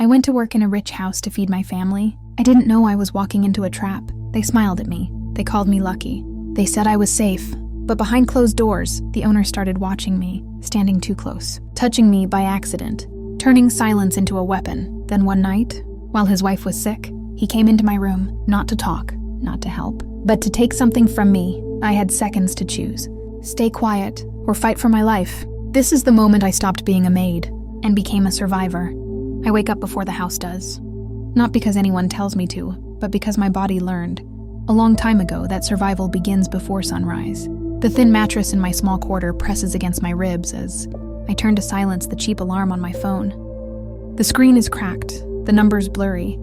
I went to work in a rich house to feed my family. I didn't know I was walking into a trap. They smiled at me. They called me lucky. They said I was safe. But behind closed doors, the owner started watching me, standing too close, touching me by accident, turning silence into a weapon. Then one night, while his wife was sick, he came into my room, not to talk, not to help, but to take something from me. I had seconds to choose. Stay quiet or fight for my life. This is the moment I stopped being a maid and became a survivor. I wake up before the house does. Not because anyone tells me to, but because my body learned, a long time ago, that survival begins before sunrise. The thin mattress in my small quarter presses against my ribs as I turn to silence the cheap alarm on my phone. The screen is cracked, the numbers blurry,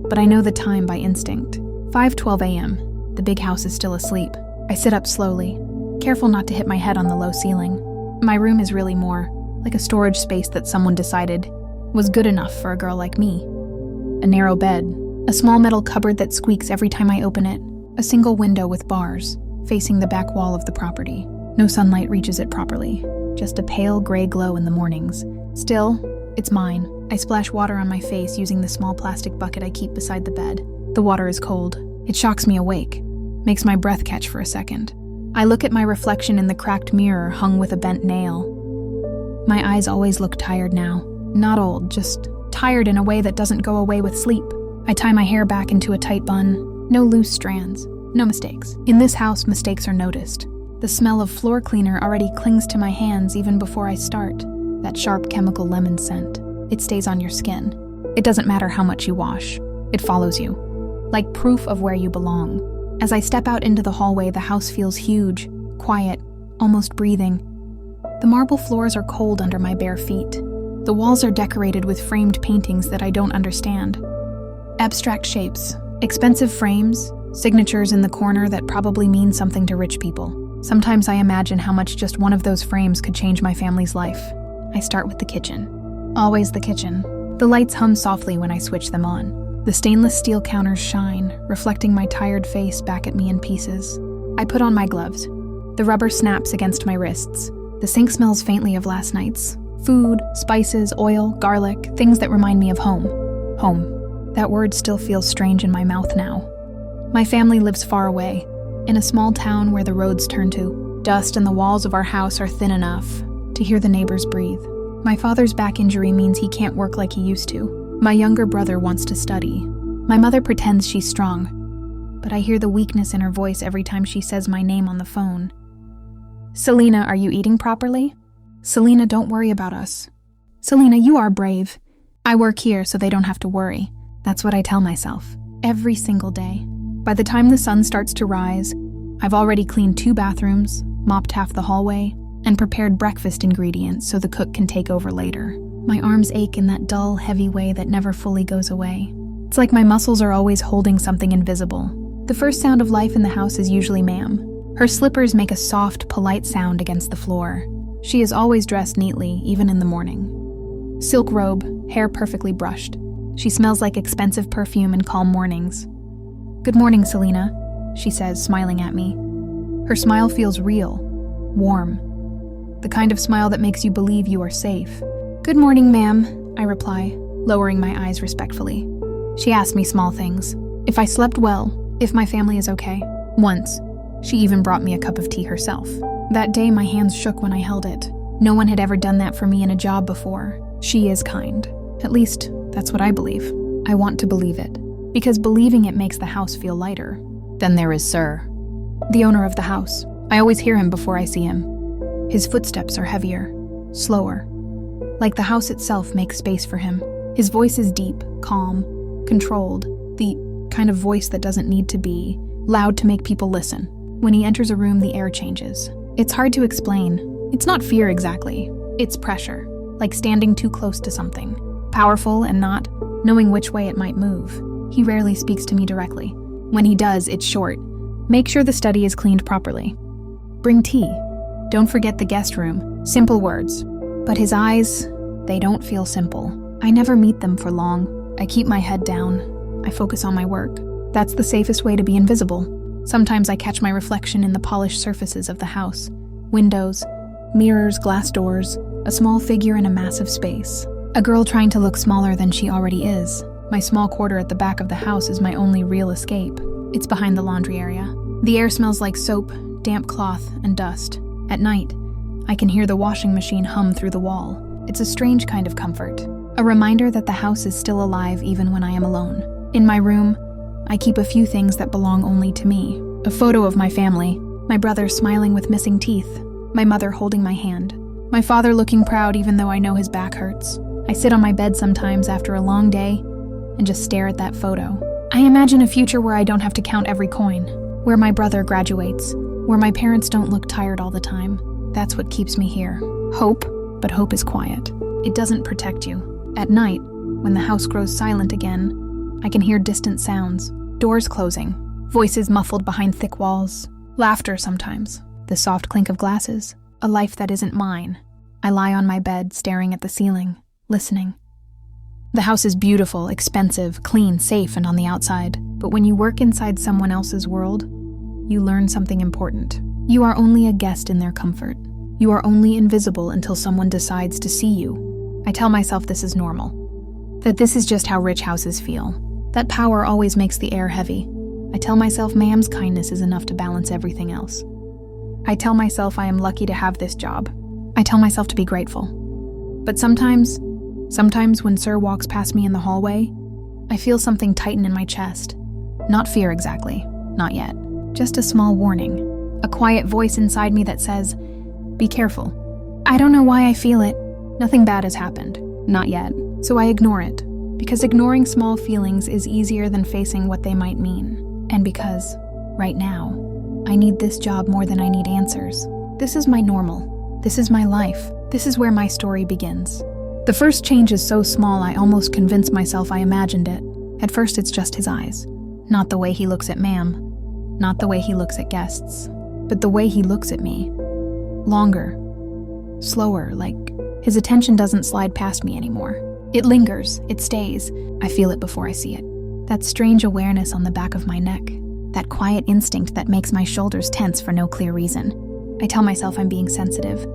but I know the time by instinct. 5:12 a.m. The big house is still asleep. I sit up slowly, careful not to hit my head on the low ceiling. My room is really more like a storage space that someone decided was good enough for a girl like me. A narrow bed, a small metal cupboard that squeaks every time I open it, a single window with bars facing the back wall of the property. No sunlight reaches it properly, just a pale gray glow in the mornings. Still, it's mine. I splash water on my face using the small plastic bucket I keep beside the bed. The water is cold. It shocks me awake, makes my breath catch for a second. I look at my reflection in the cracked mirror hung with a bent nail. My eyes always look tired now. Not old, just tired in a way that doesn't go away with sleep. I tie my hair back into a tight bun. No loose strands. No mistakes. In this house, mistakes are noticed. The smell of floor cleaner already clings to my hands even before I start. That sharp chemical lemon scent. It stays on your skin. It doesn't matter how much you wash. It follows you, like proof of where you belong. As I step out into the hallway, the house feels huge, quiet, almost breathing. The marble floors are cold under my bare feet. The walls are decorated with framed paintings that I don't understand. Abstract shapes, expensive frames, signatures in the corner that probably mean something to rich people. Sometimes I imagine how much just one of those frames could change my family's life. I start with the kitchen. Always the kitchen. The lights hum softly when I switch them on. The stainless steel counters shine, reflecting my tired face back at me in pieces. I put on my gloves. The rubber snaps against my wrists. The sink smells faintly of last night's. Food, spices, oil, garlic, things that remind me of home. Home. That word still feels strange in my mouth now. My family lives far away, in a small town where the roads turn to. Dust and the walls of our house are thin enough to hear the neighbors breathe. My father's back injury means he can't work like he used to. My younger brother wants to study. My mother pretends she's strong, but I hear the weakness in her voice every time she says my name on the phone. Selena, are you eating properly? Selena, don't worry about us. Selena, you are brave. I work here so they don't have to worry. That's what I tell myself, every single day. By the time the sun starts to rise, I've already cleaned 2 bathrooms, mopped half the hallway, and prepared breakfast ingredients so the cook can take over later. My arms ache in that dull, heavy way that never fully goes away. It's like my muscles are always holding something invisible. The first sound of life in the house is usually Ma'am. Her slippers make a soft, polite sound against the floor. She is always dressed neatly, even in the morning. Silk robe, hair perfectly brushed. She smells like expensive perfume in calm mornings. Good morning, Selena, she says, smiling at me. Her smile feels real, warm. The kind of smile that makes you believe you are safe. Good morning, ma'am, I reply, lowering my eyes respectfully. She asks me small things. If I slept well, if my family is okay. Once, she even brought me a cup of tea herself. That day, my hands shook when I held it. No one had ever done that for me in a job before. She is kind. At least, that's what I believe. I want to believe it, because believing it makes the house feel lighter. Then there is Sir, the owner of the house. I always hear him before I see him. His footsteps are heavier, slower, like the house itself makes space for him. His voice is deep, calm, controlled, the kind of voice that doesn't need to be loud to make people listen. When he enters a room, the air changes. It's hard to explain. It's not fear exactly. It's pressure, like standing too close to something. Powerful and not knowing which way it might move. He rarely speaks to me directly. When he does, it's short. Make sure the study is cleaned properly. Bring tea. Don't forget the guest room. Simple words. But his eyes, they don't feel simple. I never meet them for long. I keep my head down. I focus on my work. That's the safest way to be invisible. Sometimes I catch my reflection in the polished surfaces of the house. Windows, mirrors, glass doors, a small figure in a massive space. A girl trying to look smaller than she already is. My small quarter at the back of the house is my only real escape. It's behind the laundry area. The air smells like soap, damp cloth, and dust. At night, I can hear the washing machine hum through the wall. It's a strange kind of comfort. A reminder that the house is still alive even when I am alone. In my room, I keep a few things that belong only to me. A photo of my family, my brother smiling with missing teeth, my mother holding my hand, my father looking proud even though I know his back hurts. I sit on my bed sometimes after a long day and just stare at that photo. I imagine a future where I don't have to count every coin, where my brother graduates, where my parents don't look tired all the time. That's what keeps me here. Hope, but hope is quiet. It doesn't protect you. At night, when the house grows silent again, I can hear distant sounds, doors closing, voices muffled behind thick walls, laughter sometimes, the soft clink of glasses, a life that isn't mine. I lie on my bed, staring at the ceiling, listening. The house is beautiful, expensive, clean, safe, and on the outside. But when you work inside someone else's world, you learn something important. You are only a guest in their comfort. You are only invisible until someone decides to see you. I tell myself this is normal, that this is just how rich houses feel, that power always makes the air heavy. I tell myself ma'am's kindness is enough to balance everything else. I tell myself I am lucky to have this job. I tell myself to be grateful. But sometimes when Sir walks past me in the hallway, I feel something tighten in my chest. Not fear exactly, not yet. Just a small warning. A quiet voice inside me that says, be careful. I don't know why I feel it. Nothing bad has happened. Not yet. So I ignore it. Because ignoring small feelings is easier than facing what they might mean. And because, right now, I need this job more than I need answers. This is my normal. This is my life. This is where my story begins. The first change is so small I almost convince myself I imagined it. At first it's just his eyes. Not the way he looks at ma'am. Not the way he looks at guests. But the way he looks at me. Longer. Slower, like his attention doesn't slide past me anymore. It lingers, it stays. I feel it before I see it. That strange awareness on the back of my neck. That quiet instinct that makes my shoulders tense for no clear reason. I tell myself I'm being sensitive.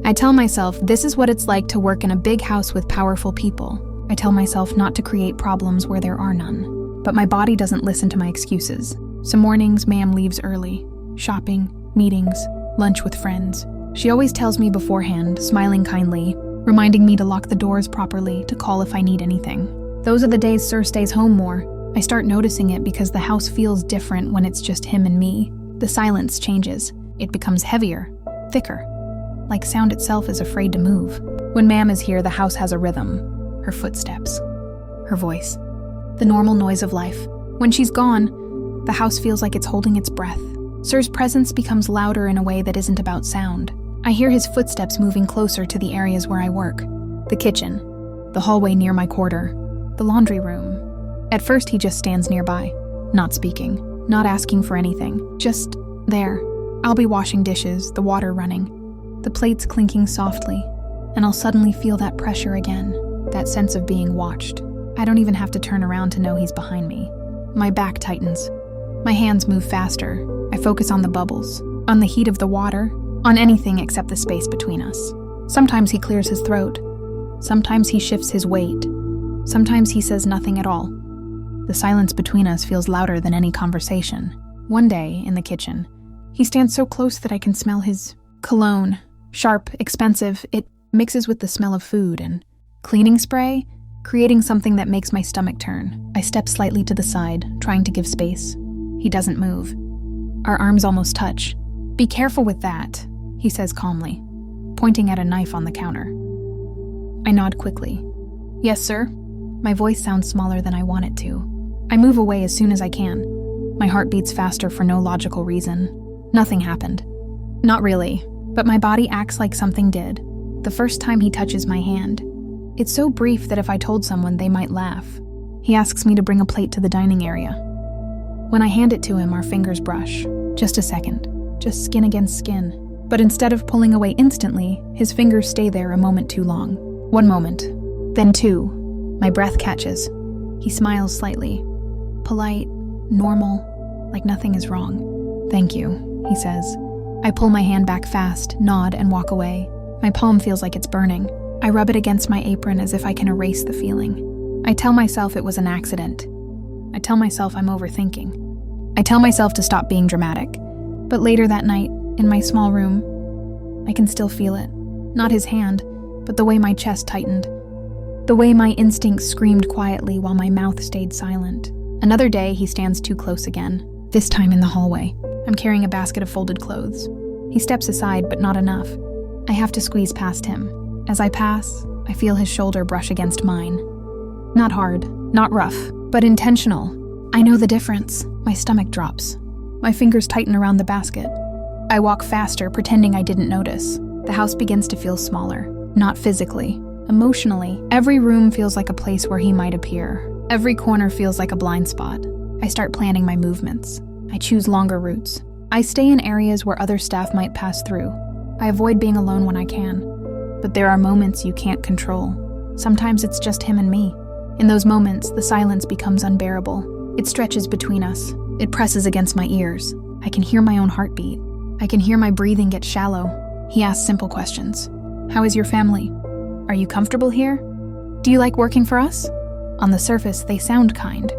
I tell myself this is what it's like to work in a big house with powerful people. I tell myself not to create problems where there are none. But my body doesn't listen to my excuses. Some mornings, ma'am leaves early. Shopping, meetings, lunch with friends. She always tells me beforehand, smiling kindly, reminding me to lock the doors properly, to call if I need anything. Those are the days Sir stays home more. I start noticing it because the house feels different when it's just him and me. The silence changes. It becomes heavier, thicker. Like sound itself is afraid to move. When ma'am is here, the house has a rhythm. Her footsteps. Her voice. The normal noise of life. When she's gone, the house feels like it's holding its breath. Sir's presence becomes louder in a way that isn't about sound. I hear his footsteps moving closer to the areas where I work. The kitchen. The hallway near my quarter. The laundry room. At first, he just stands nearby. Not speaking. Not asking for anything. Just there. I'll be washing dishes, the water running. The plates clinking softly, and I'll suddenly feel that pressure again, that sense of being watched. I don't even have to turn around to know he's behind me. My back tightens. My hands move faster. I focus on the bubbles, on the heat of the water, on anything except the space between us. Sometimes he clears his throat. Sometimes he shifts his weight. Sometimes he says nothing at all. The silence between us feels louder than any conversation. One day, in the kitchen, he stands so close that I can smell his cologne. Sharp, expensive, it mixes with the smell of food and cleaning spray, creating something that makes my stomach turn. I step slightly to the side, trying to give space. He doesn't move. Our arms almost touch. Be careful with that, he says calmly, pointing at a knife on the counter. I nod quickly. Yes, sir. My voice sounds smaller than I want it to. I move away as soon as I can. My heart beats faster for no logical reason. Nothing happened. Not really. But my body acts like something did. The first time he touches my hand. It's so brief that if I told someone, they might laugh. He asks me to bring a plate to the dining area. When I hand it to him, our fingers brush. Just a second. Just skin against skin. But instead of pulling away instantly, his fingers stay there a moment too long. 1 moment. Then 2. My breath catches. He smiles slightly. Polite, normal, like nothing is wrong. Thank you, he says. I pull my hand back fast, nod, and walk away. My palm feels like it's burning. I rub it against my apron as if I can erase the feeling. I tell myself it was an accident. I tell myself I'm overthinking. I tell myself to stop being dramatic. But later that night, in my small room, I can still feel it. Not his hand, but the way my chest tightened. The way my instincts screamed quietly while my mouth stayed silent. Another day, he stands too close again, this time in the hallway. I'm carrying a basket of folded clothes. He steps aside, but not enough. I have to squeeze past him. As I pass, I feel his shoulder brush against mine. Not hard, not rough, but intentional. I know the difference. My stomach drops. My fingers tighten around the basket. I walk faster, pretending I didn't notice. The house begins to feel smaller. Not physically, emotionally. Every room feels like a place where he might appear. Every corner feels like a blind spot. I start planning my movements. I choose longer routes. I stay in areas where other staff might pass through. I avoid being alone when I can. But there are moments you can't control. Sometimes it's just him and me. In those moments, the silence becomes unbearable. It stretches between us. It presses against my ears. I can hear my own heartbeat. I can hear my breathing get shallow. He asks simple questions. How is your family? Are you comfortable here? Do you like working for us? On the surface, they sound kind.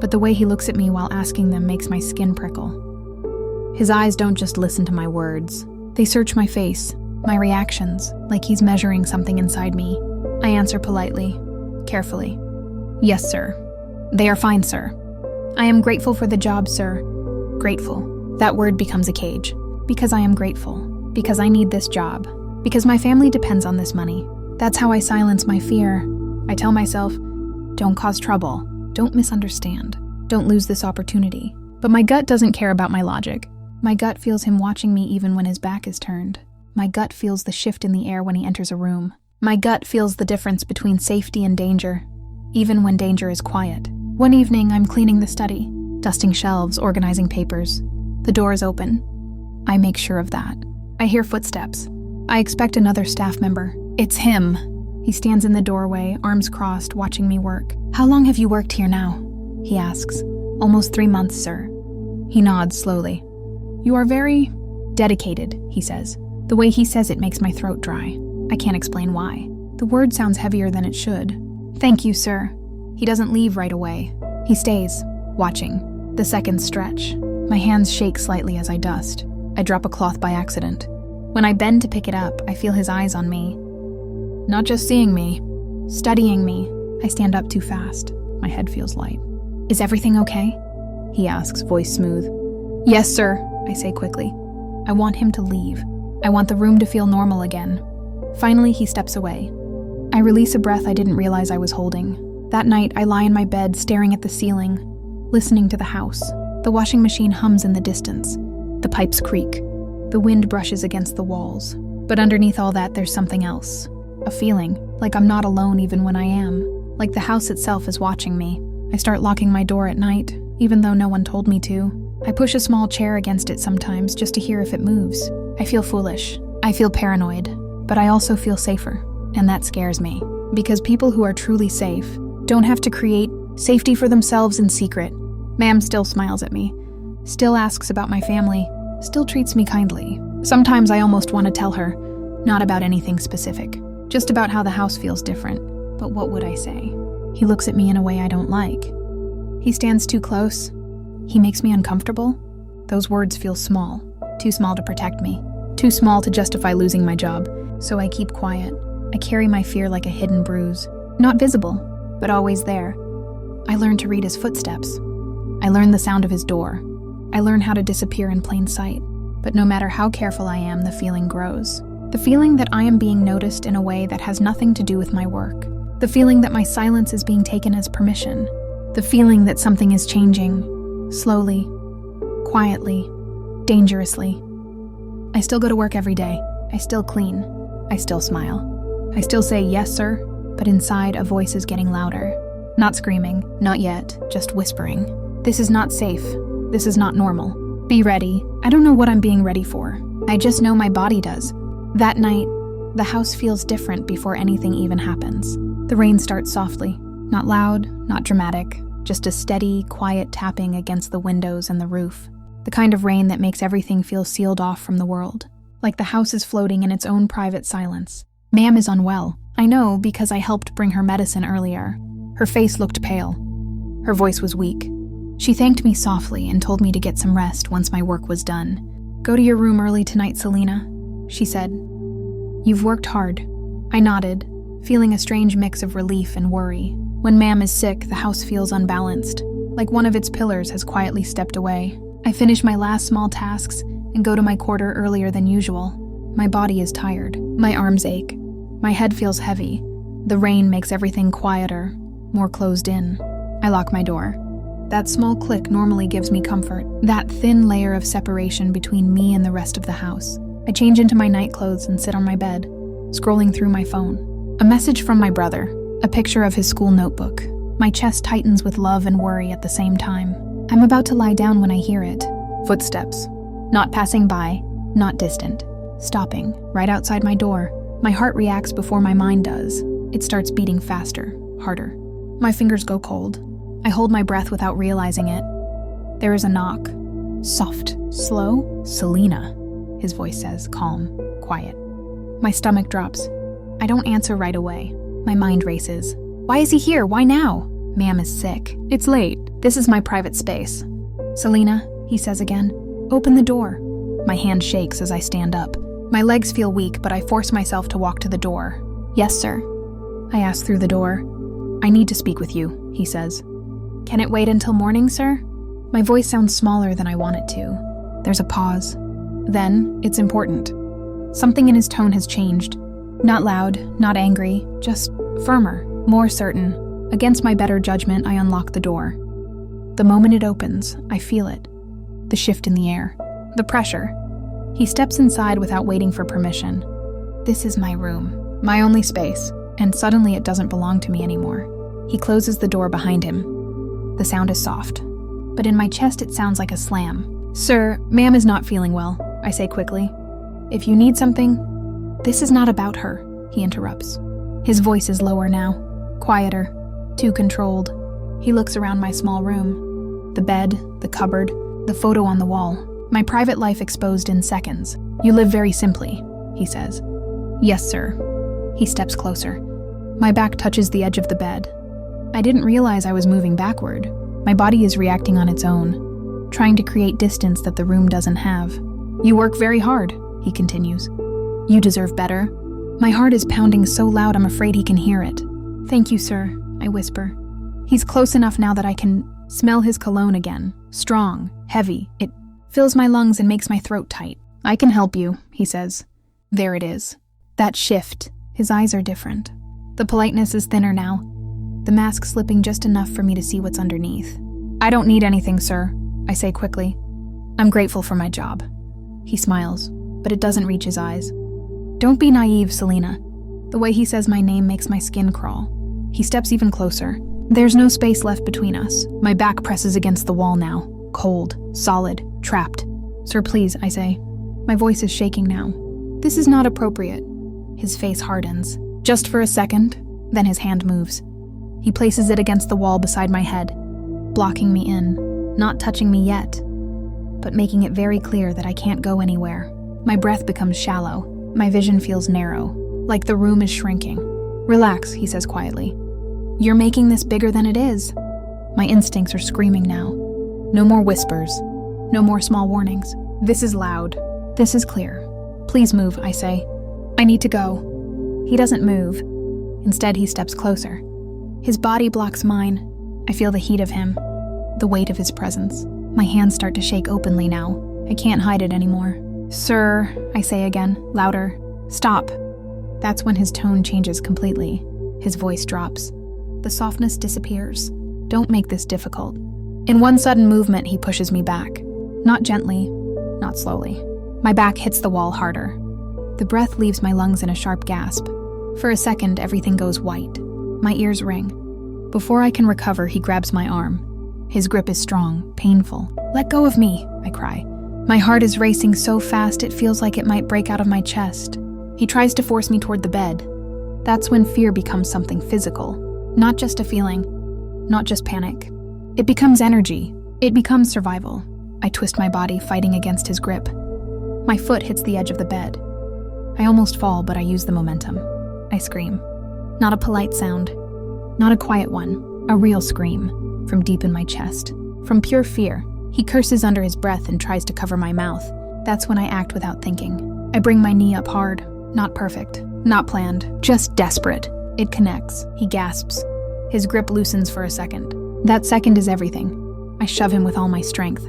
But the way he looks at me while asking them makes my skin prickle. His eyes don't just listen to my words. They search my face, my reactions, like he's measuring something inside me. I answer politely, carefully. Yes, sir. They are fine, sir. I am grateful for the job, sir. Grateful. That word becomes a cage. Because I am grateful. Because I need this job. Because my family depends on this money. That's how I silence my fear. I tell myself, don't cause trouble. Don't misunderstand. Don't lose this opportunity. But my gut doesn't care about my logic. My gut feels him watching me even when his back is turned. My gut feels the shift in the air when he enters a room. My gut feels the difference between safety and danger, even when danger is quiet. One evening, I'm cleaning the study, dusting shelves, organizing papers. The door is open. I make sure of that. I hear footsteps. I expect another staff member. It's him. He stands in the doorway, arms crossed, watching me work. How long have you worked here now? He asks. Almost 3 months, sir. He nods slowly. You are very dedicated, he says. The way he says it makes my throat dry. I can't explain why. The word sounds heavier than it should. Thank you, sir. He doesn't leave right away. He stays, watching. The seconds stretch. My hands shake slightly as I dust. I drop a cloth by accident. When I bend to pick it up, I feel his eyes on me. Not just seeing me, studying me. I stand up too fast. My head feels light. Is everything okay? He asks, voice smooth. Yes, sir, I say quickly. I want him to leave. I want the room to feel normal again. Finally, he steps away. I release a breath I didn't realize I was holding. That night, I lie in my bed staring at the ceiling, listening to the house. The washing machine hums in the distance. The pipes creak. The wind brushes against the walls. But underneath all that, there's something else. A feeling, like I'm not alone even when I am. Like the house itself is watching me. I start locking my door at night, even though no one told me to. I push a small chair against it sometimes just to hear if it moves. I feel foolish. I feel paranoid. But I also feel safer. And that scares me. Because people who are truly safe don't have to create safety for themselves in secret. Ma'am still smiles at me. Still asks about my family. Still treats me kindly. Sometimes I almost want to tell her, not about anything specific. Just about how the house feels different. But what would I say? He looks at me in a way I don't like. He stands too close. He makes me uncomfortable. Those words feel small. Too small to protect me. Too small to justify losing my job. So I keep quiet. I carry my fear like a hidden bruise. Not visible, but always there. I learn to read his footsteps. I learn the sound of his door. I learn how to disappear in plain sight. But no matter how careful I am, the feeling grows. The feeling that I am being noticed in a way that has nothing to do with my work. The feeling that my silence is being taken as permission. The feeling that something is changing. Slowly. Quietly. Dangerously. I still go to work every day. I still clean. I still smile. I still say, yes, sir, but inside a voice is getting louder. Not screaming, not yet, just whispering. This is not safe. This is not normal. Be ready. I don't know what I'm being ready for. I just know my body does. That night, the house feels different before anything even happens. The rain starts softly. Not loud, not dramatic, just a steady, quiet tapping against the windows and the roof. The kind of rain that makes everything feel sealed off from the world. Like the house is floating in its own private silence. Ma'am is unwell. I know because I helped bring her medicine earlier. Her face looked pale. Her voice was weak. She thanked me softly and told me to get some rest once my work was done. Go to your room early tonight, Selena, she said. You've worked hard. I nodded, feeling a strange mix of relief and worry. When Ma'am is sick, the house feels unbalanced, like one of its pillars has quietly stepped away. I finish my last small tasks and go to my quarter earlier than usual. My body is tired. My arms ache. My head feels heavy. The rain makes everything quieter, more closed in. I lock my door. That small click normally gives me comfort, that thin layer of separation between me and the rest of the house. I change into my nightclothes and sit on my bed, scrolling through my phone. A message from my brother, a picture of his school notebook. My chest tightens with love and worry at the same time. I'm about to lie down when I hear it. Footsteps. Not passing by, not distant. Stopping, right outside my door. My heart reacts before my mind does. It starts beating faster, harder. My fingers go cold. I hold my breath without realizing it. There is a knock. Soft, slow. Selena, his voice says, calm, quiet. My stomach drops. I don't answer right away. My mind races. Why is he here? Why now? Ma'am is sick. It's late. This is my private space. Selena, he says again, open the door. My hand shakes as I stand up. My legs feel weak, but I force myself to walk to the door. Yes, sir. I ask through the door. I need to speak with you, he says. Can it wait until morning, sir? My voice sounds smaller than I want it to. There's a pause. Then, it's important. Something in his tone has changed. Not loud, not angry, just firmer, more certain. Against my better judgment, I unlock the door. The moment it opens, I feel it. The shift in the air. The pressure. He steps inside without waiting for permission. This is my room, my only space, and suddenly it doesn't belong to me anymore. He closes the door behind him. The sound is soft, but in my chest it sounds like a slam. Sir, ma'am is not feeling well, I say quickly. If you need something, this is not about her, he interrupts. His voice is lower now, quieter, too controlled. He looks around my small room. The bed, the cupboard, the photo on the wall. My private life exposed in seconds. You live very simply, he says. Yes, sir. He steps closer. My back touches the edge of the bed. I didn't realize I was moving backward. My body is reacting on its own, trying to create distance that the room doesn't have. You work very hard, he continues. You deserve better. My heart is pounding so loud I'm afraid he can hear it. Thank you, sir, I whisper. He's close enough now that I can smell his cologne again. Strong, heavy. It fills my lungs and makes my throat tight. I can help you, he says. There it is. That shift. His eyes are different. The politeness is thinner now, the mask slipping just enough for me to see what's underneath. I don't need anything, sir, I say quickly. I'm grateful for my job. He smiles, but it doesn't reach his eyes. Don't be naive, Selena. The way he says my name makes my skin crawl. He steps even closer. There's no space left between us. My back presses against the wall now. Cold, solid, trapped. Sir, please, I say. My voice is shaking now. This is not appropriate. His face hardens. Just for a second, then his hand moves. He places it against the wall beside my head, blocking me in, not touching me yet, but making it very clear that I can't go anywhere. My breath becomes shallow. My vision feels narrow, like the room is shrinking. Relax, he says quietly. You're making this bigger than it is. My instincts are screaming now. No more whispers. No more small warnings. This is loud. This is clear. Please move, I say. I need to go. He doesn't move. Instead, he steps closer. His body blocks mine. I feel the heat of him, the weight of his presence. My hands start to shake openly now. I can't hide it anymore. Sir, I say again, louder. Stop. That's when his tone changes completely. His voice drops. The softness disappears. Don't make this difficult. In one sudden movement, he pushes me back. Not gently, not slowly. My back hits the wall harder. The breath leaves my lungs in a sharp gasp. For a second, everything goes white. My ears ring. Before I can recover, he grabs my arm. His grip is strong, painful. Let go of me, I cry. My heart is racing so fast it feels like it might break out of my chest. He tries to force me toward the bed. That's when fear becomes something physical. Not just a feeling, not just panic. It becomes energy. It becomes survival. I twist my body, fighting against his grip. My foot hits the edge of the bed. I almost fall, but I use the momentum. I scream. Not a polite sound. Not a quiet one. A real scream. From deep in my chest. From pure fear. He curses under his breath and tries to cover my mouth. That's when I act without thinking. I bring my knee up hard. Not perfect. Not planned. Just desperate. It connects. He gasps. His grip loosens for a second. That second is everything. I shove him with all my strength.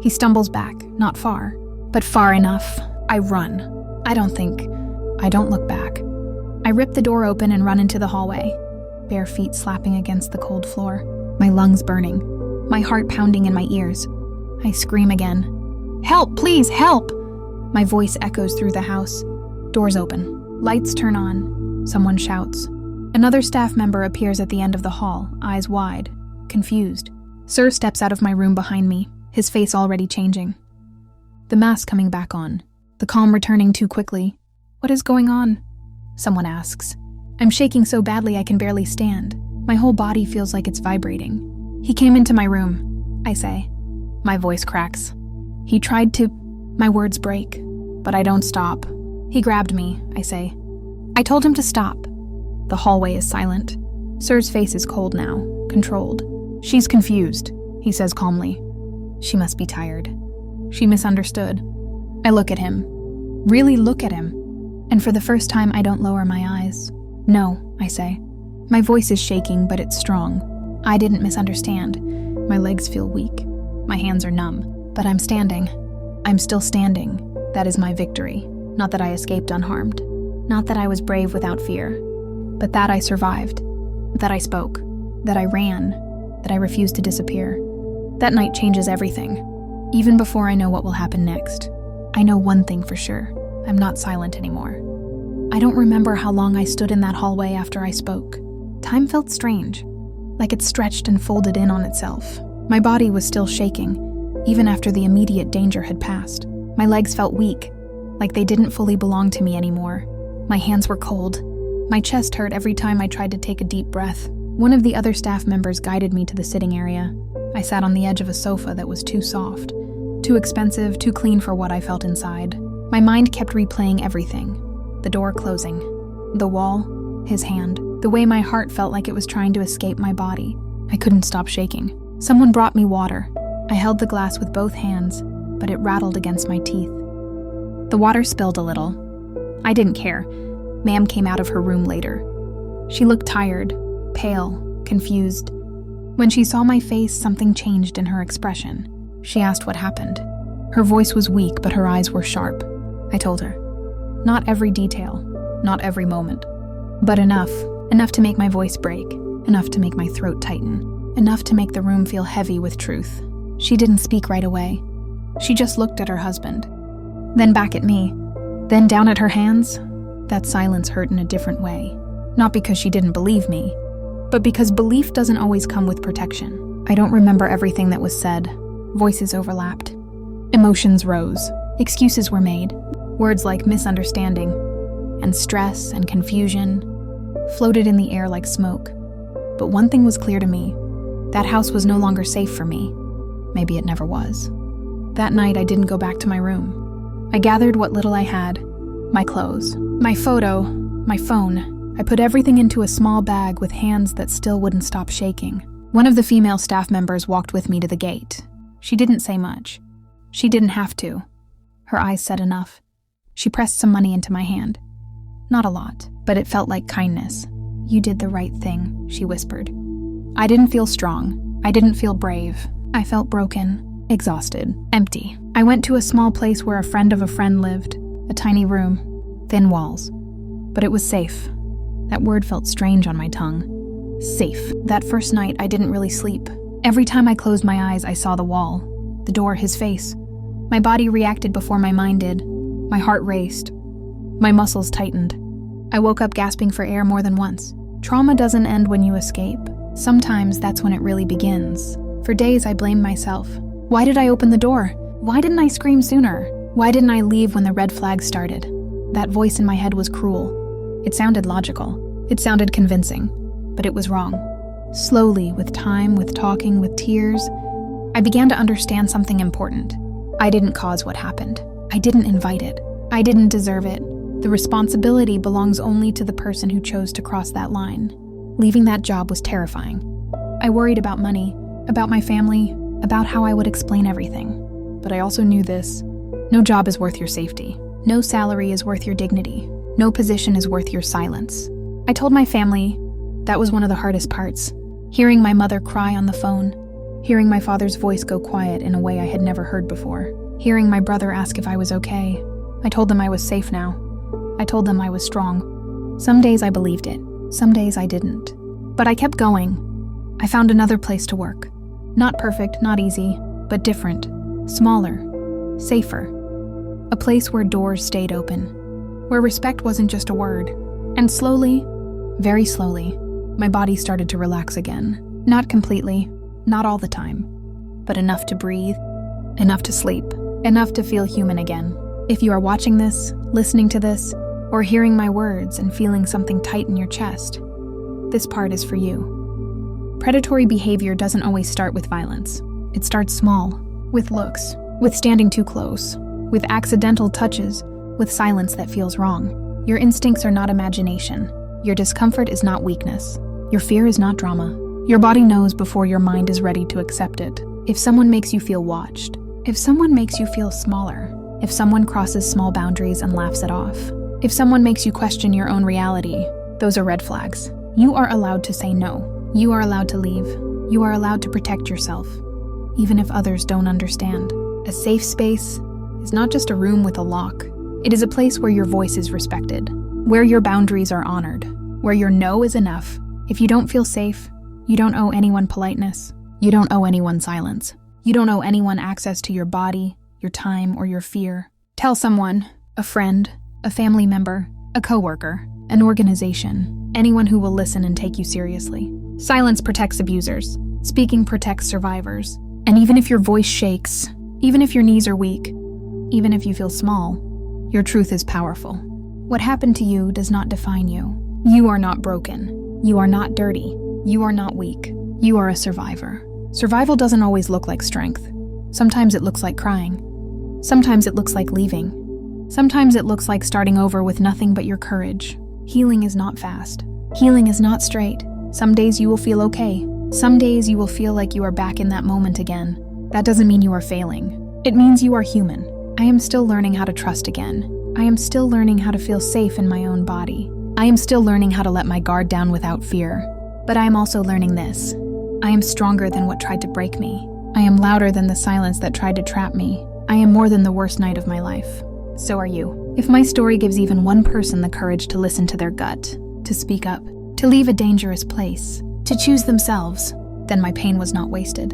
He stumbles back. Not far. But far enough. I run. I don't look back. I rip the door open and run into the hallway. Bare feet slapping against the cold floor. My lungs burning. My heart pounding in my ears. I scream again. Help, please, help! My voice echoes through the house. Doors open. Lights turn on. Someone shouts. Another staff member appears at the end of the hall, eyes wide, confused. Sir steps out of my room behind me, his face already changing. The mask coming back on. The calm returning too quickly. What is going on? Someone asks. I'm shaking so badly I can barely stand. My whole body feels like it's vibrating. He came into my room, I say. My voice cracks. He tried to... My words break, but I don't stop. He grabbed me, I say. I told him to stop. The hallway is silent. Sir's face is cold now, controlled. She's confused, he says calmly. She must be tired. She misunderstood. I look at him. Really look at him. And for the first time, I don't lower my eyes. No, I say. My voice is shaking, but it's strong. I didn't misunderstand. My legs feel weak. My hands are numb. But I'm standing. I'm still standing. That is my victory. Not that I escaped unharmed. Not that I was brave without fear. But that I survived. That I spoke. That I ran. That I refused to disappear. That night changes everything. Even before I know what will happen next. I know one thing for sure. I'm not silent anymore. I don't remember how long I stood in that hallway after I spoke. Time felt strange, like it stretched and folded in on itself. My body was still shaking, even after the immediate danger had passed. My legs felt weak, like they didn't fully belong to me anymore. My hands were cold. My chest hurt every time I tried to take a deep breath. One of the other staff members guided me to the sitting area. I sat on the edge of a sofa that was too soft, too expensive, too clean for what I felt inside. My mind kept replaying everything. The door closing. The wall. His hand. The way my heart felt like it was trying to escape my body. I couldn't stop shaking. Someone brought me water. I held the glass with both hands, but it rattled against my teeth. The water spilled a little. I didn't care. Ma'am came out of her room later. She looked tired, pale, confused. When she saw my face, something changed in her expression. She asked what happened. Her voice was weak, but her eyes were sharp. I told her. Not every detail, not every moment, but enough to make my voice break, enough to make my throat tighten, enough to make the room feel heavy with truth. She didn't speak right away. She just looked at her husband, then back at me, then down at her hands. That silence hurt in a different way, not because she didn't believe me, but because belief doesn't always come with protection. I don't remember everything that was said. Voices overlapped. Emotions rose. Excuses were made. Words like misunderstanding and stress and confusion floated in the air like smoke. But one thing was clear to me. That house was no longer safe for me. Maybe it never was. That night, I didn't go back to my room. I gathered what little I had, my clothes, my photo, my phone. I put everything into a small bag with hands that still wouldn't stop shaking. One of the female staff members walked with me to the gate. She didn't say much. She didn't have to. Her eyes said enough. She pressed some money into my hand. Not a lot, but it felt like kindness. You did the right thing, she whispered. I didn't feel strong. I didn't feel brave. I felt broken, exhausted, empty. I went to a small place where a friend of a friend lived. A tiny room, thin walls. But it was safe. That word felt strange on my tongue. Safe. That first night, I didn't really sleep. Every time I closed my eyes, I saw the wall, the door, his face. My body reacted before my mind did. My heart raced. My muscles tightened. I woke up gasping for air more than once. Trauma doesn't end when you escape. Sometimes that's when it really begins. For days, I blamed myself. Why did I open the door? Why didn't I scream sooner? Why didn't I leave when the red flags started? That voice in my head was cruel. It sounded logical. It sounded convincing. But it was wrong. Slowly, with time, with talking, with tears, I began to understand something important. I didn't cause what happened. I didn't invite it. I didn't deserve it. The responsibility belongs only to the person who chose to cross that line. Leaving that job was terrifying. I worried about money, about my family, about how I would explain everything. But I also knew this: no job is worth your safety. No salary is worth your dignity. No position is worth your silence. I told my family that was one of the hardest parts. Hearing my mother cry on the phone, hearing my father's voice go quiet in a way I had never heard before, hearing my brother ask if I was okay. I told them I was safe now. I told them I was strong. Some days I believed it, some days I didn't. But I kept going. I found another place to work. Not perfect, not easy, but different, smaller, safer. A place where doors stayed open, where respect wasn't just a word. And slowly, very slowly, my body started to relax again. Not completely, not all the time, but enough to breathe, enough to sleep, enough to feel human again. If you are watching this, listening to this, or hearing my words and feeling something tight in your chest, this part is for you. Predatory behavior doesn't always start with violence. It starts small, with looks, with standing too close, with accidental touches, with silence that feels wrong. Your instincts are not imagination. Your discomfort is not weakness. Your fear is not drama. Your body knows before your mind is ready to accept it. If someone makes you feel watched, if someone makes you feel smaller, if someone crosses small boundaries and laughs it off, if someone makes you question your own reality, those are red flags. You are allowed to say no. You are allowed to leave. You are allowed to protect yourself, even if others don't understand. A safe space is not just a room with a lock. It is a place where your voice is respected, where your boundaries are honored, where your no is enough. If you don't feel safe, you don't owe anyone politeness. You don't owe anyone silence. You don't owe anyone access to your body, your time, or your fear. Tell someone, a friend, a family member, a coworker, an organization, anyone who will listen and take you seriously. Silence protects abusers. Speaking protects survivors. And even if your voice shakes, even if your knees are weak, even if you feel small, your truth is powerful. What happened to you does not define you. You are not broken. You are not dirty. You are not weak. You are a survivor. Survival doesn't always look like strength. Sometimes it looks like crying. Sometimes it looks like leaving. Sometimes it looks like starting over with nothing but your courage. Healing is not fast. Healing is not straight. Some days you will feel okay. Some days you will feel like you are back in that moment again. That doesn't mean you are failing. It means you are human. I am still learning how to trust again. I am still learning how to feel safe in my own body. I am still learning how to let my guard down without fear. But I am also learning this. I am stronger than what tried to break me. I am louder than the silence that tried to trap me. I am more than the worst night of my life. So are you. If my story gives even one person the courage to listen to their gut, to speak up, to leave a dangerous place, to choose themselves, then my pain was not wasted.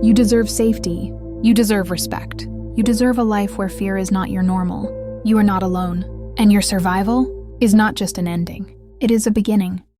You deserve safety. You deserve respect. You deserve a life where fear is not your normal. You are not alone. And your survival is not just an ending. It is a beginning.